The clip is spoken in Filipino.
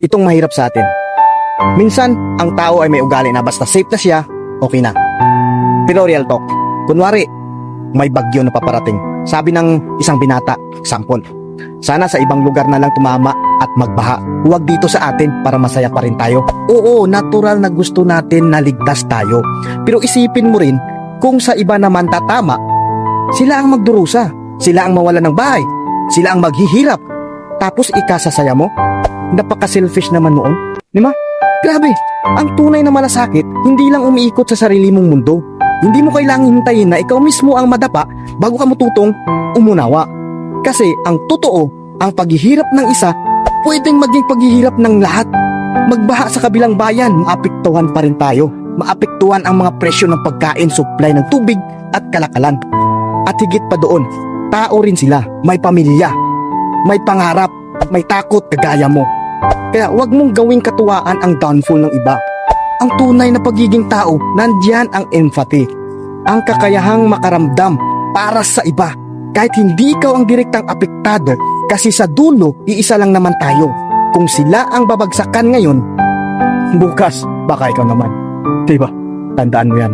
itong mahirap sa atin. Minsan, ang tao ay may ugali na basta safe na siya, okay na. Pero real talk, kunwari, may bagyo na paparating. Sabi ng isang binata, example, sana sa ibang lugar na lang tumama at magbaha. Huwag dito sa atin para masaya pa rin tayo. Oo, natural na gusto natin na ligtas tayo. Pero isipin mo rin, kung sa iba naman tatama, sila ang magdurusa, sila ang mawala ng bahay, sila ang maghihirap. Tapos ikasasaya mo? Napaka-selfish naman noon. Di ba? Grabe, ang tunay na malasakit, hindi lang umiikot sa sarili mong mundo. Hindi mo kailangang hintayin na ikaw mismo ang madapa bago ka matutong umunawa. Kasi ang totoo, ang paghihirap ng isa, pwedeng maging paghihirap ng lahat. Magbaha sa kabilang bayan, maapektuhan pa rin tayo. Maapektuhan ang mga presyo ng pagkain, supply ng tubig at kalakalan. At higit pa doon, tao rin sila, may pamilya, may pangarap, may takot kagaya mo. Kaya wag mong gawing katuwaan ang downfall ng iba. Ang tunay na pagiging tao, nandiyan ang empathy, ang kakayahang makaramdam para sa iba. Kahit hindi ikaw ang direktang apektado, kasi sa dulo, iisa lang naman tayo. Kung sila ang babagsakan ngayon, bukas, baka ikaw naman. Diba? Tandaan mo yan.